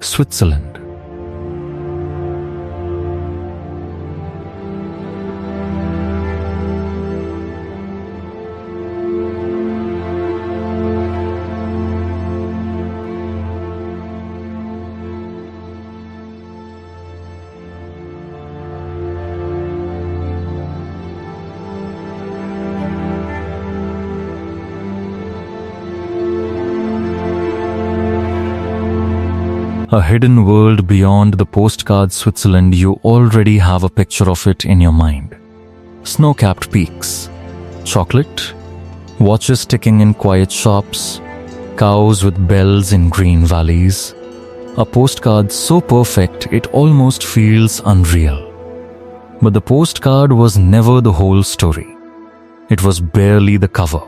Switzerland. A hidden world beyond the postcard Switzerland. You already have a picture of it in your mind. Snow-capped peaks, chocolate, watches ticking in quiet shops, cows with bells in green valleys. A postcard so perfect it almost feels unreal. But the postcard was never the whole story. It was barely the cover.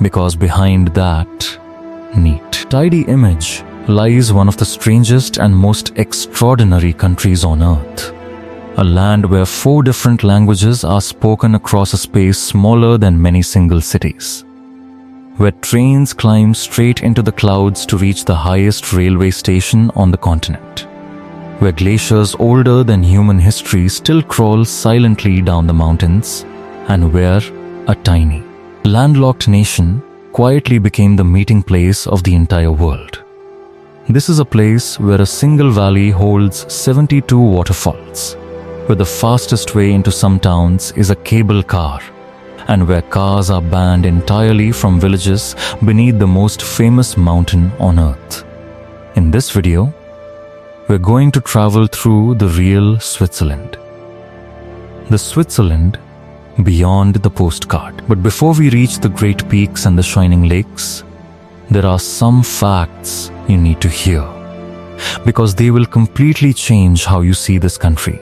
Because behind that neat, tidy image lies one of the strangest and most extraordinary countries on earth. A land where 4 different languages are spoken across a space smaller than many single cities. Where trains climb straight into the clouds to reach the highest railway station on the continent. Where glaciers older than human history still crawl silently down the mountains, and where a tiny, landlocked nation quietly became the meeting place of the entire world. This is a place where a single valley holds 72 waterfalls, where the fastest way into some towns is a cable car, and where cars are banned entirely from villages beneath the most famous mountain on earth. In this video, we're going to travel through the real Switzerland. The Switzerland beyond the postcard. But before we reach the great peaks and the shining lakes, there are some facts you need to hear, because they will completely change how you see this country.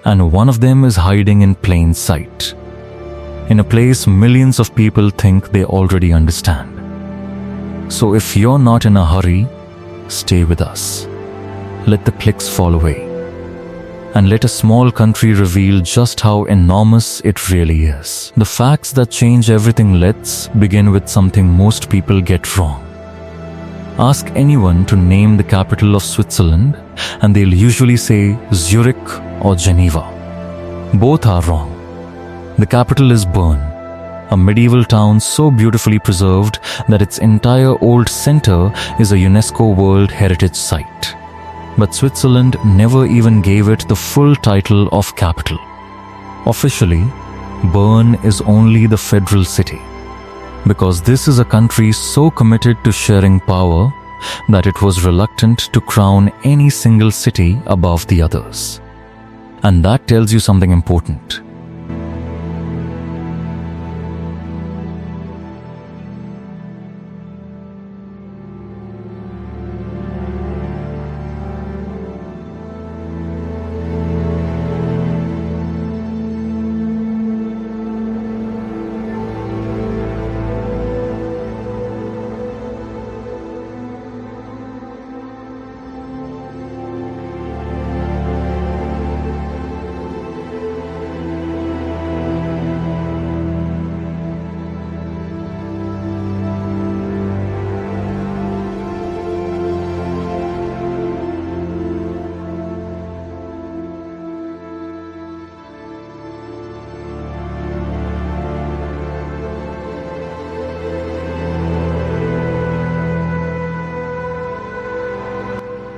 And one of them is hiding in plain sight, in a place millions of people think they already understand. So if you're not in a hurry, stay with us. Let the clicks fall away, and let a small country reveal just how enormous it really is. The facts that change everything. Let's begin with something most people get wrong. Ask anyone to name the capital of Switzerland, and they'll usually say Zurich or Geneva. Both are wrong. The capital is Bern, a medieval town so beautifully preserved that its entire old center is a UNESCO World Heritage Site. But Switzerland never even gave it the full title of capital. Officially, Bern is only the federal city, because this is a country so committed to sharing power that it was reluctant to crown any single city above the others. And that tells you something important.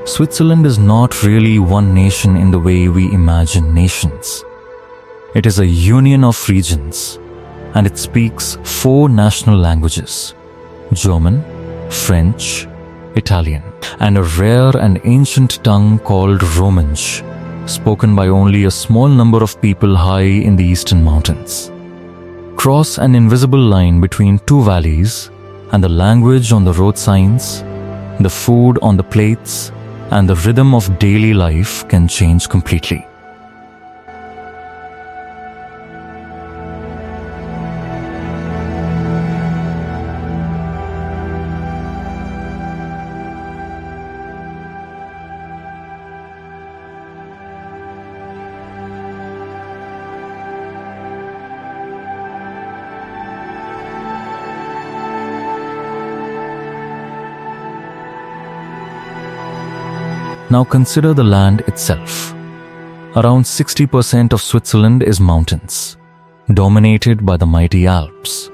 Switzerland is not really one nation in the way we imagine nations. It is a union of regions, and it speaks 4 national languages: German, French, Italian, and a rare and ancient tongue called Romansh, spoken by only a small number of people high in the eastern mountains. Cross an invisible line between 2 valleys, and the language on the road signs, the food on the plates, and the rhythm of daily life can change completely. Now consider the land itself. Around 60% of Switzerland is mountains, dominated by the mighty Alps.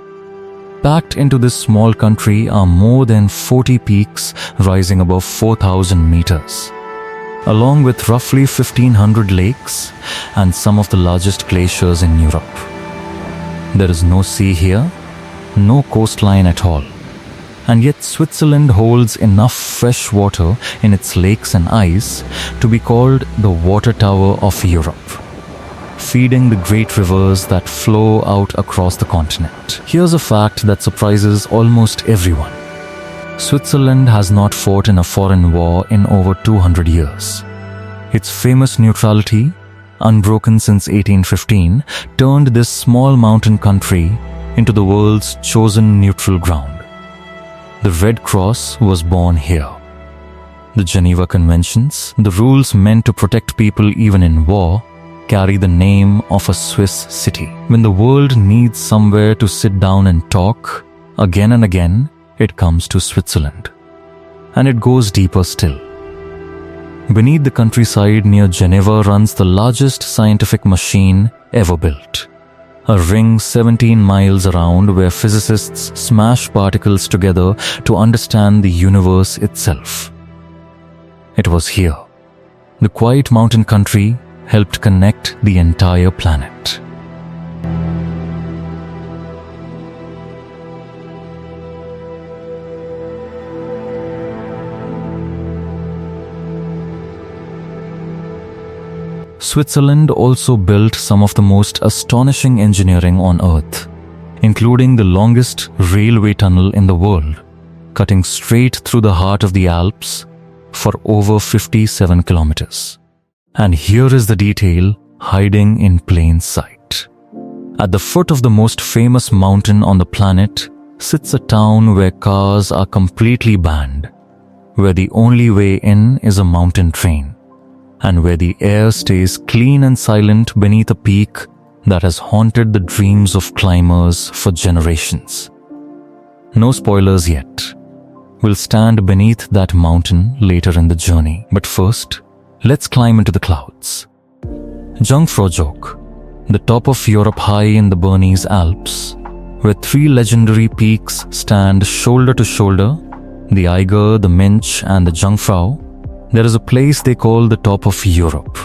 Packed into this small country are more than 40 peaks rising above 4,000 meters, along with roughly 1,500 lakes and some of the largest glaciers in Europe. There is no sea here, no coastline at all. And yet Switzerland holds enough fresh water in its lakes and ice to be called the water tower of Europe, feeding the great rivers that flow out across the continent. Here's a fact that surprises almost everyone. Switzerland has not fought in a foreign war in over 200 years. Its famous neutrality, unbroken since 1815, turned this small mountain country into the world's chosen neutral ground. The Red Cross was born here. The Geneva Conventions, the rules meant to protect people even in war, carry the name of a Swiss city. When the world needs somewhere to sit down and talk, again and again, it comes to Switzerland. And it goes deeper still. Beneath the countryside near Geneva runs the largest scientific machine ever built. A ring 17 miles around where physicists smash particles together to understand the universe itself. It was here. The quiet mountain country helped connect the entire planet. Switzerland also built some of the most astonishing engineering on Earth, including the longest railway tunnel in the world, cutting straight through the heart of the Alps for over 57 kilometers. And here is the detail hiding in plain sight. At the foot of the most famous mountain on the planet sits a town where cars are completely banned, where the only way in is a mountain train, and where the air stays clean and silent beneath a peak that has haunted the dreams of climbers for generations. No spoilers yet. We'll stand beneath that mountain later in the journey. But first, let's climb into the clouds. Jungfraujoch, the top of Europe high in the Bernese Alps, where three legendary peaks stand shoulder to shoulder, the Eiger, the Minch and the Jungfrau, there is a place they call the top of Europe.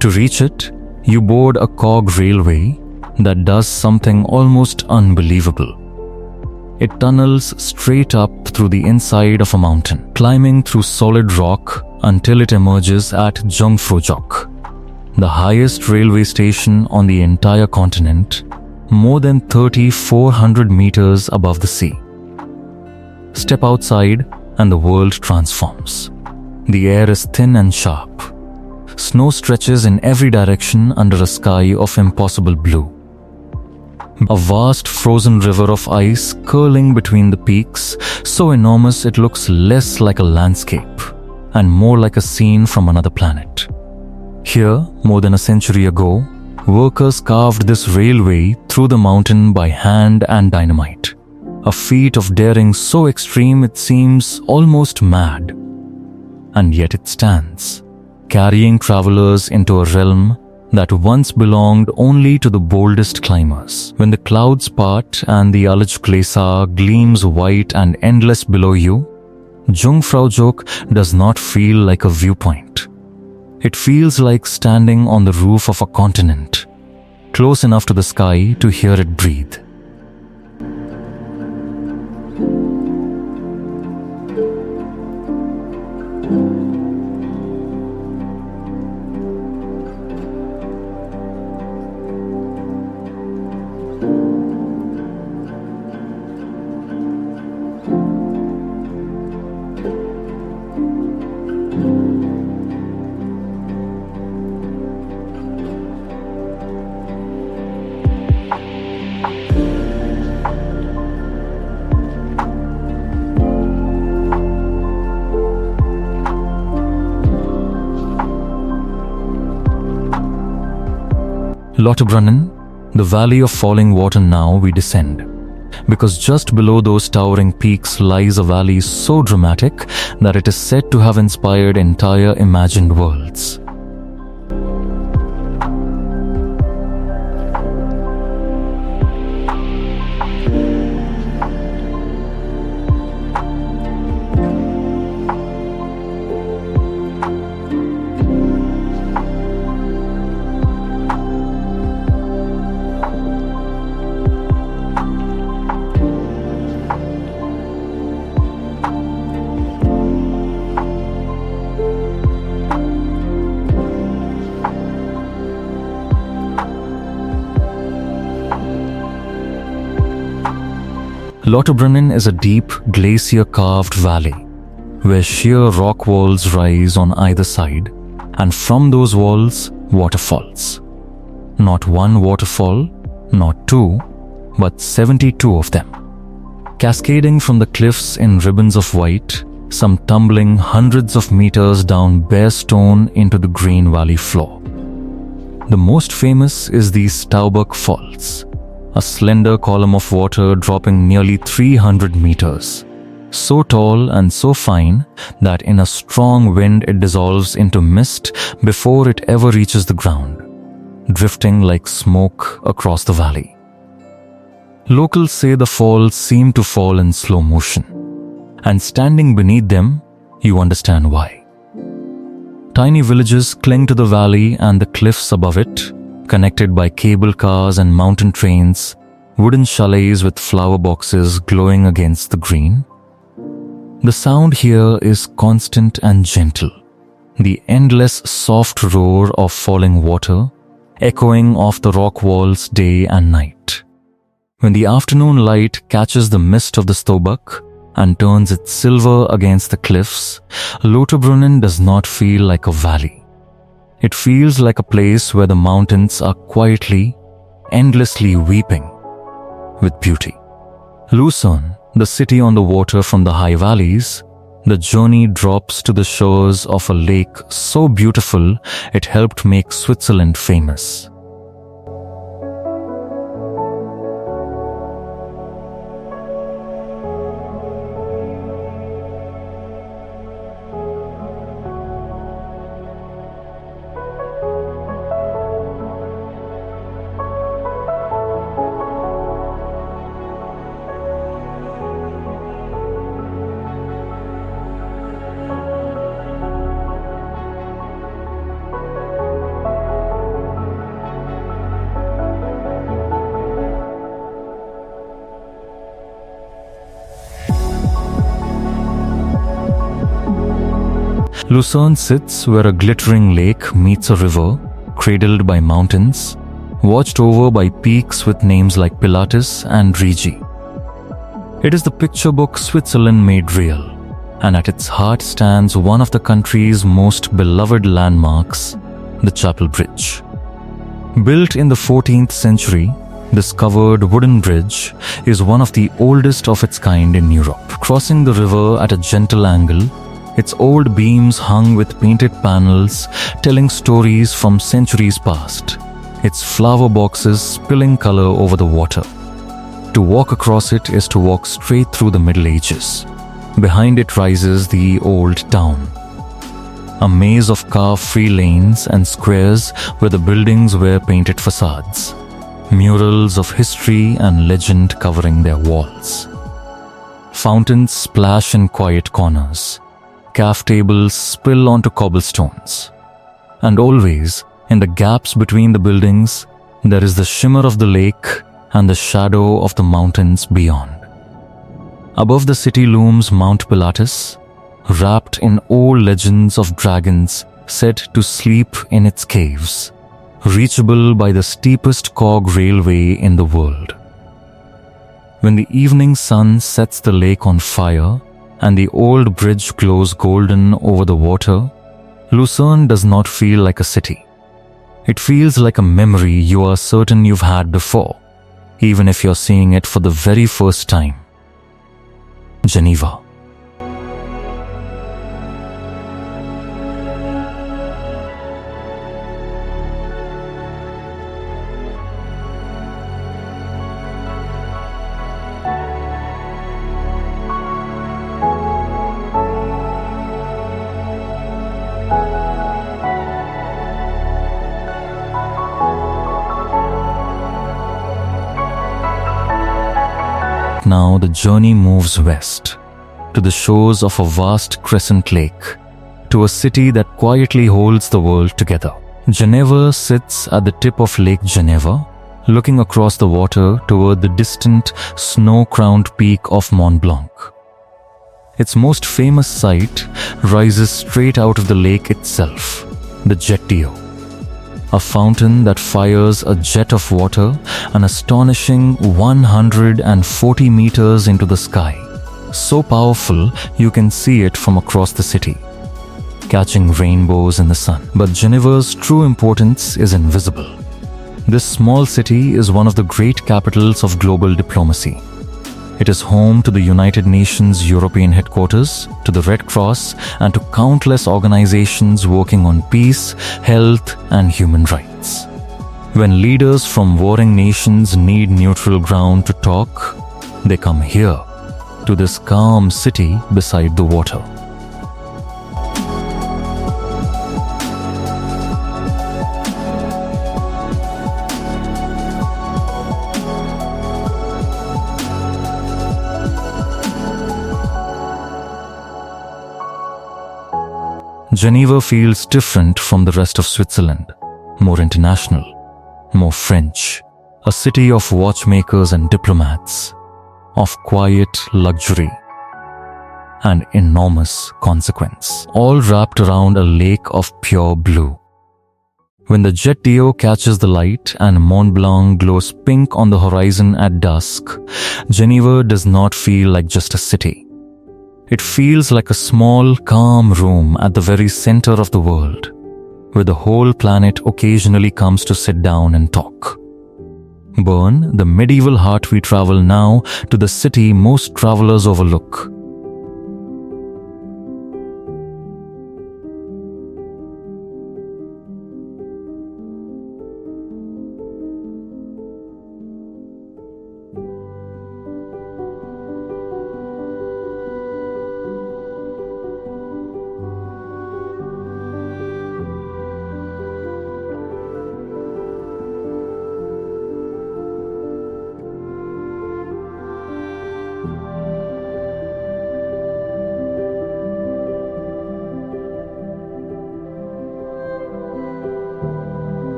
To reach it, you board a cog railway that does something almost unbelievable. It tunnels straight up through the inside of a mountain, climbing through solid rock until it emerges at Jungfraujoch, the highest railway station on the entire continent, more than 3,400 meters above the sea. Step outside and the world transforms. The air is thin and sharp. Snow stretches in every direction under a sky of impossible blue. A vast frozen river of ice curling between the peaks, so enormous it looks less like a landscape and more like a scene from another planet. Here, more than a century ago, workers carved this railway through the mountain by hand and dynamite, a feat of daring so extreme it seems almost mad. And yet it stands, carrying travelers into a realm that once belonged only to the boldest climbers. When the clouds part and the Alpengläser gleams white and endless below you, Jungfraujoch does not feel like a viewpoint. It feels like standing on the roof of a continent, close enough to the sky to hear it breathe. Lauterbrunnen, the valley of falling water. Now we descend. because just below those towering peaks lies a valley so dramatic that it is said to have inspired entire imagined worlds. Lauterbrunnen is a deep, glacier-carved valley where sheer rock walls rise on either side, and from those walls, waterfalls. Not one waterfall, not two, but 72 of them. Cascading from the cliffs in ribbons of white, some tumbling hundreds of meters down bare stone into the green valley floor. The most famous is the Stauberg Falls, a slender column of water dropping nearly 300 meters. So tall and so fine that in a strong wind it dissolves into mist before it ever reaches the ground, drifting like smoke across the valley. Locals say the falls seem to fall in slow motion, and standing beneath them, you understand why. Tiny villages cling to the valley and the cliffs above it, connected by cable cars and mountain trains, wooden chalets with flower boxes glowing against the green. The sound here is constant and gentle, the endless soft roar of falling water, echoing off the rock walls day and night. When the afternoon light catches the mist of the Stauberg and turns it silver against the cliffs, Lauterbrunnen does not feel like a valley. It feels like a place where the mountains are quietly, endlessly weeping with beauty. Lucerne, the city on the water from the high valleys, the journey drops to the shores of a lake so beautiful it helped make Switzerland famous. Lucerne sits where a glittering lake meets a river, cradled by mountains, watched over by peaks with names like Pilatus and Rigi. It is the picture book Switzerland made real, and at its heart stands one of the country's most beloved landmarks, the Chapel Bridge. Built in the 14th century, this covered wooden bridge is one of the oldest of its kind in Europe. Crossing the river at a gentle angle, its old beams hung with painted panels telling stories from centuries past, its flower boxes spilling color over the water. To walk across it is to walk straight through the Middle Ages. Behind it rises the old town, a maze of car-free lanes and squares where the buildings were painted facades, murals of history and legend covering their walls. Fountains splash in quiet corners. Caf tables spill onto cobblestones. And always, in the gaps between the buildings, there is the shimmer of the lake and the shadow of the mountains beyond. Above the city looms Mount Pilatus, wrapped in old legends of dragons said to sleep in its caves, reachable by the steepest cog railway in the world. When the evening sun sets the lake on fire, and the old bridge glows golden over the water, Lucerne does not feel like a city. It feels like a memory you are certain you've had before, even if you're seeing it for the very first time. Geneva. now the journey moves west, to the shores of a vast crescent lake, to a city that quietly holds the world together. Geneva sits at the tip of Lake Geneva, looking across the water toward the distant, snow-crowned peak of Mont Blanc. Its most famous site rises straight out of the lake itself, the Jet d'Eau, a fountain that fires a jet of water an astonishing 140 meters into the sky, so powerful you can see it from across the city, catching rainbows in the sun. But Geneva's true importance is invisible. This small city is one of the great capitals of global diplomacy. It is home to the United Nations European headquarters, to the Red Cross, and to countless organizations working on peace, health, and human rights. When leaders from warring nations need neutral ground to talk, they come here, to this calm city beside the water. Geneva feels different from the rest of Switzerland, more international, more French, a city of watchmakers and diplomats, of quiet luxury and enormous consequence, all wrapped around a lake of pure blue. When the Jet d'Eau catches the light and Mont Blanc glows pink on the horizon at dusk, Geneva does not feel like just a city. It feels like a small, calm room at the very center of the world, where the whole planet occasionally comes to sit down and talk. Bern, the medieval heart we travel now to the city most travelers overlook.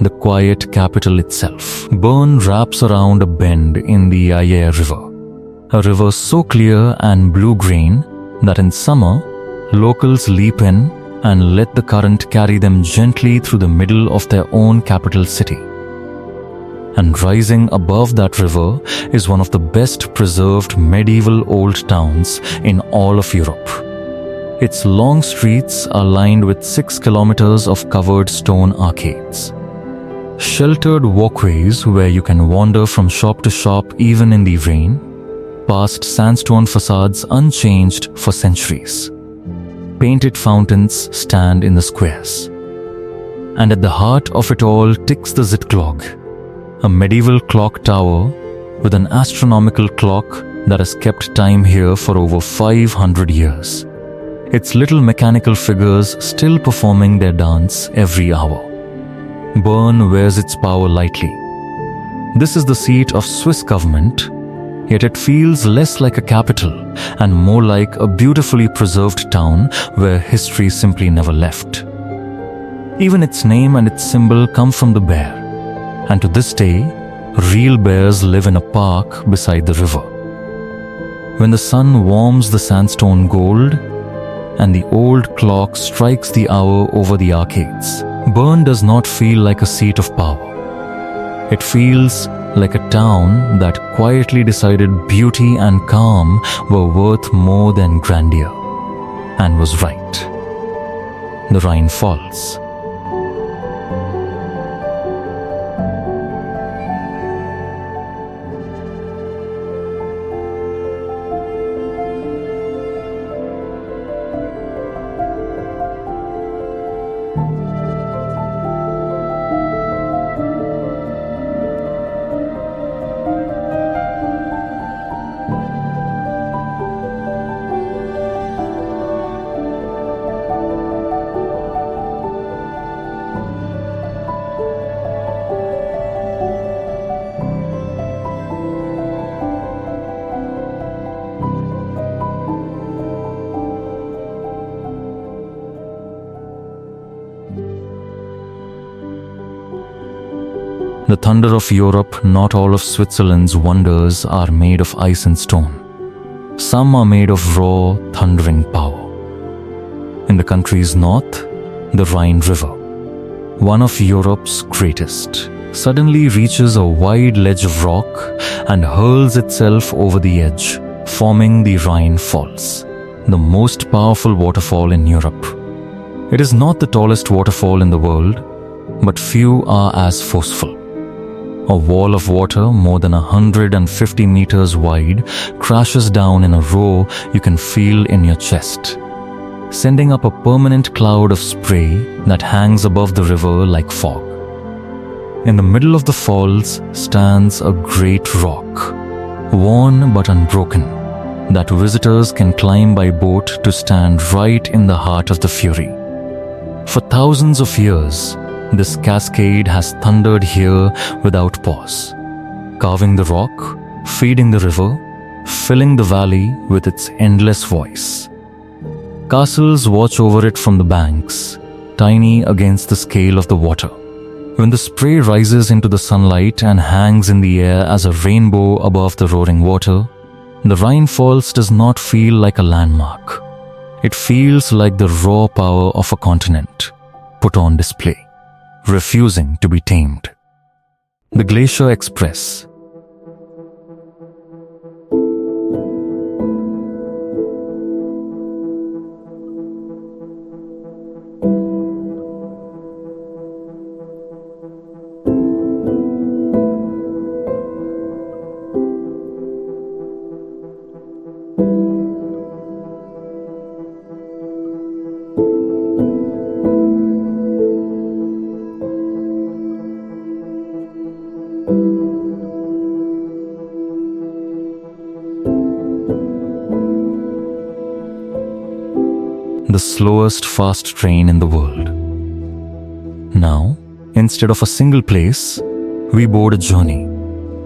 The quiet capital itself. Bern wraps around a bend in the Ayer River, a river so clear and blue-green that in summer, locals leap in and let the current carry them gently through the middle of their own capital city. And rising above that river is one of the best preserved medieval old towns in all of Europe. Its long streets are lined with 6 kilometers of covered stone arcades, sheltered walkways where you can wander from shop to shop even in the rain, past sandstone facades unchanged for centuries. Painted fountains stand in the squares. And at the heart of it all ticks the Zittglocke, a medieval clock tower with an astronomical clock that has kept time here for over 500 years. Its little mechanical figures still performing their dance every hour. Bern wears its power lightly. This is the seat of Swiss government, yet it feels less like a capital and more like a beautifully preserved town where history simply never left. Even its name and its symbol come from the bear, and to this day, real bears live in a park beside the river. When the sun warms the sandstone gold and the old clock strikes the hour over the arcades, Bern does not feel like a seat of power. It feels like a town that quietly decided beauty and calm were worth more than grandeur, and was right. The Rhine falls. The thunder of Europe, not all of Switzerland's wonders are made of ice and stone. Some are made of raw, thundering power. In the country's north, the Rhine River, one of Europe's greatest, suddenly reaches a wide ledge of rock and hurls itself over the edge, forming the Rhine Falls, the most powerful waterfall in Europe. It is not the tallest waterfall in the world, but few are as forceful. A wall of water more than 150 meters wide crashes down in a row you can feel in your chest, sending up a permanent cloud of spray that hangs above the river like fog. In the middle of the falls stands a great rock, worn but unbroken, that visitors can climb by boat to stand right in the heart of the fury. For thousands of years, this cascade has thundered here without pause, carving the rock, feeding the river, filling the valley with its endless voice. Castles watch over it from the banks, tiny against the scale of the water. When the spray rises into the sunlight and hangs in the air as a rainbow above the roaring water, the Rhine Falls does not feel like a landmark. It feels like the raw power of a continent, put on display, refusing to be tamed. The Glacier Express. The slowest fast train in the world. Now, instead of a single place, we board a journey,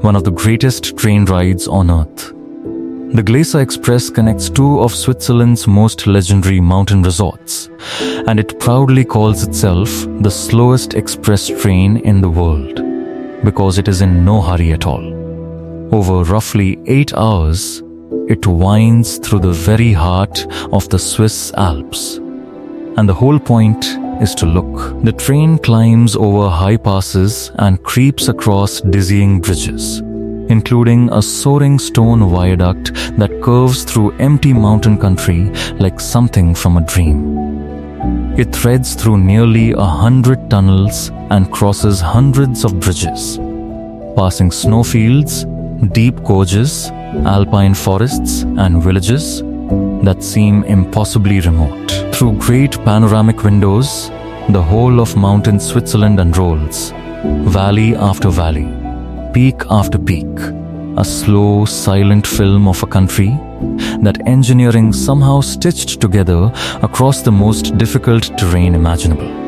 one of the greatest train rides on earth. The Glacier Express connects two of Switzerland's most legendary mountain resorts, and it proudly calls itself the slowest express train in the world, because it is in no hurry at all. Over roughly 8 hours, it winds through the very heart of the Swiss Alps. And the whole point is to look. The train climbs over high passes and creeps across dizzying bridges, including a soaring stone viaduct that curves through empty mountain country like something from a dream. It threads through nearly 100 tunnels and crosses hundreds of bridges, passing snowfields, deep gorges, alpine forests and villages that seem impossibly remote. Through great panoramic windows, the whole of mountain Switzerland unrolls, valley after valley, peak after peak, a slow, silent film of a country that engineering somehow stitched together across the most difficult terrain imaginable.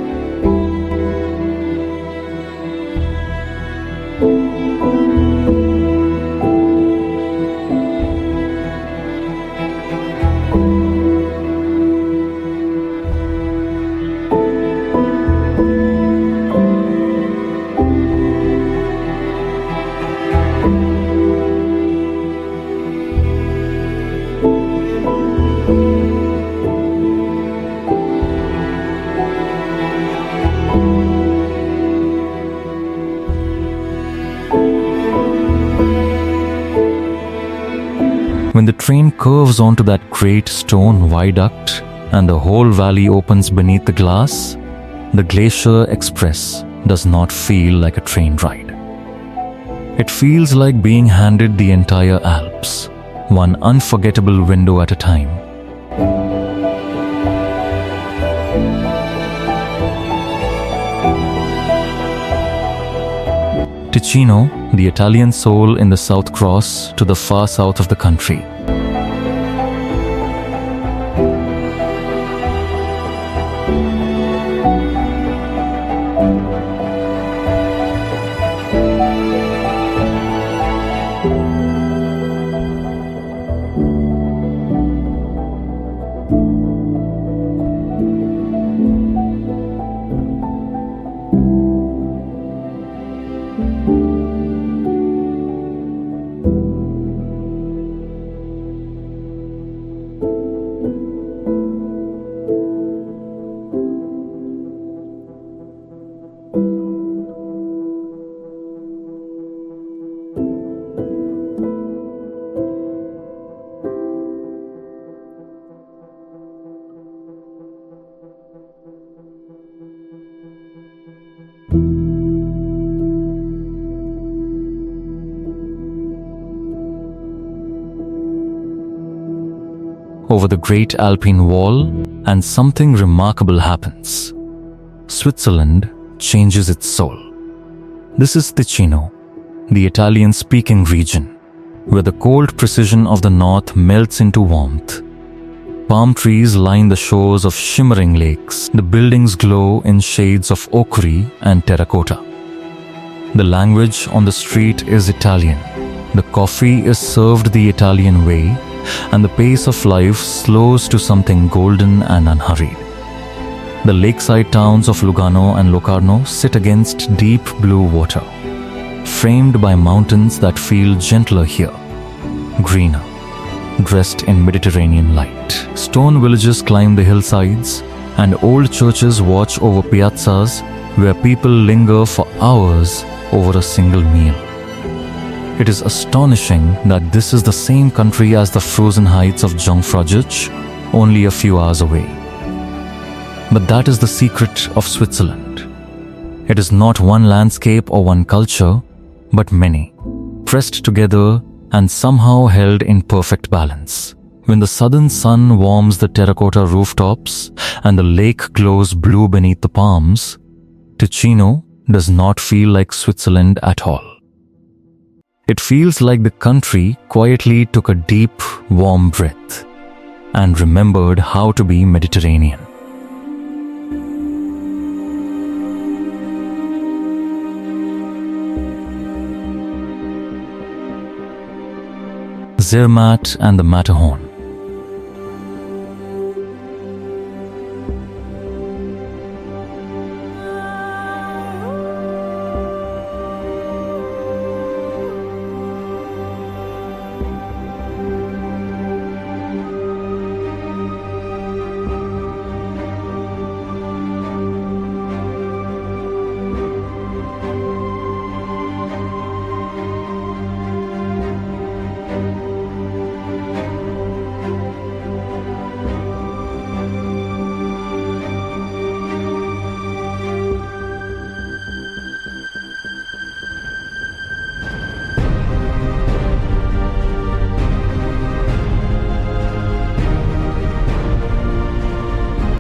When the train curves onto that great stone viaduct and the whole valley opens beneath the glass, the Glacier Express does not feel like a train ride. It feels like being handed the entire Alps, one unforgettable window at a time. Ticino, the Italian soul in the South Cross to the far south of the country. Over the great Alpine wall, and something remarkable happens. Switzerland changes its soul. This is Ticino, the Italian-speaking region, where the cold precision of the north melts into warmth. Palm trees line the shores of shimmering lakes. The buildings glow in shades of ochre and terracotta. The language on the street is Italian. The coffee is served the Italian way, and the pace of life slows to something golden and unhurried. The lakeside towns of Lugano and Locarno sit against deep blue water, framed by mountains that feel gentler here, greener, dressed in Mediterranean light. Stone villages climb the hillsides, and old churches watch over piazzas where people linger for hours over a single meal. It is astonishing that this is the same country as the frozen heights of Jungfraujoch, only a few hours away. But that is the secret of Switzerland. It is not one landscape or one culture, but many, pressed together and somehow held in perfect balance. When the southern sun warms the terracotta rooftops and the lake glows blue beneath the palms, Ticino does not feel like Switzerland at all. It feels like the country quietly took a deep, warm breath and remembered how to be Mediterranean. Zermatt and the Matterhorn.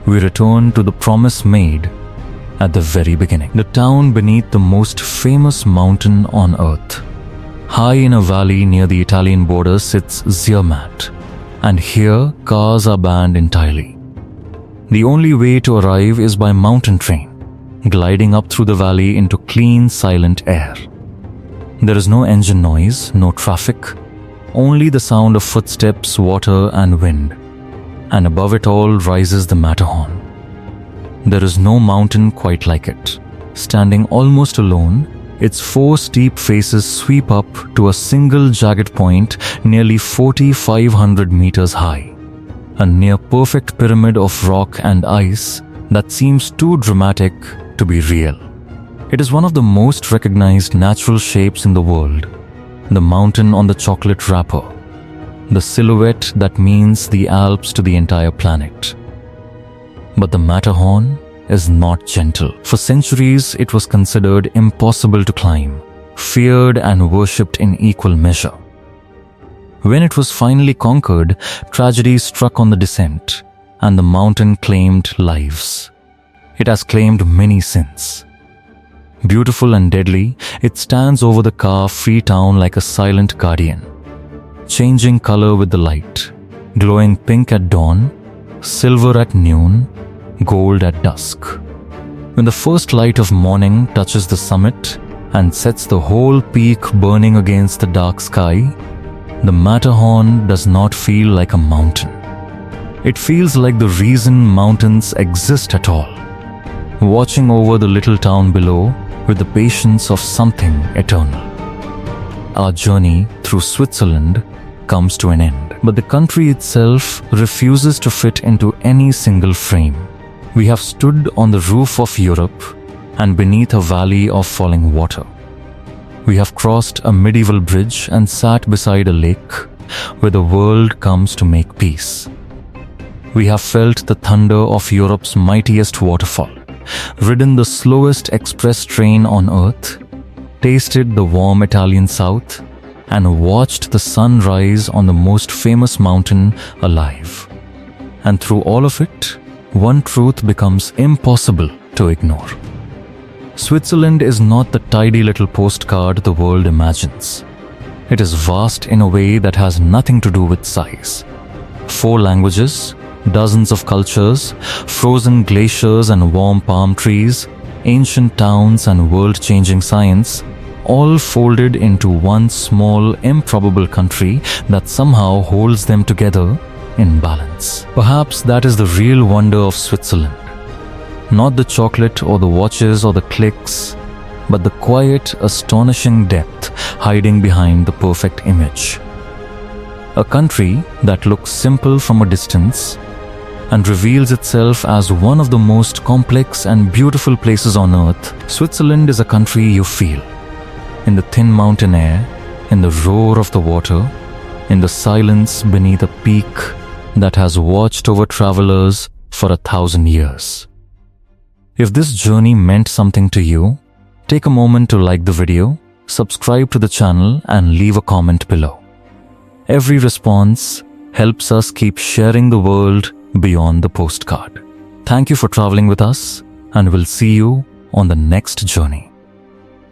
We return to the promise made at the very beginning. The town beneath the most famous mountain on earth. High in a valley near the Italian border sits Zermatt, and here cars are banned entirely. The only way to arrive is by mountain train, gliding up through the valley into clean, silent air. There is no engine noise, no traffic, only the sound of footsteps, water and wind. And above it all rises the Matterhorn. There is no mountain quite like it. Standing almost alone, its four steep faces sweep up to a single jagged point nearly 4,500 meters high. A near-perfect pyramid of rock and ice that seems too dramatic to be real. It is one of the most recognized natural shapes in the world, the mountain on the chocolate wrapper. The silhouette that means the Alps to the entire planet. But the Matterhorn is not gentle. For centuries, it was considered impossible to climb, feared and worshipped in equal measure. When it was finally conquered, tragedy struck on the descent, and the mountain claimed lives. It has claimed many since. Beautiful and deadly, it stands over the car-free town like a silent guardian, changing color with the light, glowing pink at dawn, silver at noon, gold at dusk. When the first light of morning touches the summit and sets the whole peak burning against the dark sky, the Matterhorn does not feel like a mountain. It feels like the reason mountains exist at all, watching over the little town below with the patience of something eternal. Our journey through Switzerland comes to an end, but the country itself refuses to fit into any single frame. We have stood on the roof of Europe and beneath a valley of falling water. We have crossed a medieval bridge and sat beside a lake where the world comes to make peace. We have felt the thunder of Europe's mightiest waterfall ridden the slowest express train on earth, tasted the warm Italian south, and watched the sun rise on the most famous mountain alive. And through all of it, one truth becomes impossible to ignore. Switzerland is not the tidy little postcard the world imagines. It is vast in a way that has nothing to do with size. 4 languages, dozens of cultures, frozen glaciers and warm palm trees, ancient towns and world-changing science, all folded into one small, improbable country that somehow holds them together in balance. Perhaps that is the real wonder of Switzerland. Not the chocolate or the watches or the clicks, but the quiet, astonishing depth hiding behind the perfect image. A country that looks simple from a distance and reveals itself as one of the most complex and beautiful places on earth. Switzerland is a country you feel. In the thin mountain air, in the roar of the water, in the silence beneath a peak that has watched over travelers for 1,000 years. If this journey meant something to you, take a moment to like the video, subscribe to the channel, and leave a comment below. Every response helps us keep sharing the world beyond the postcard. Thank you for traveling with us, and we'll see you on the next journey.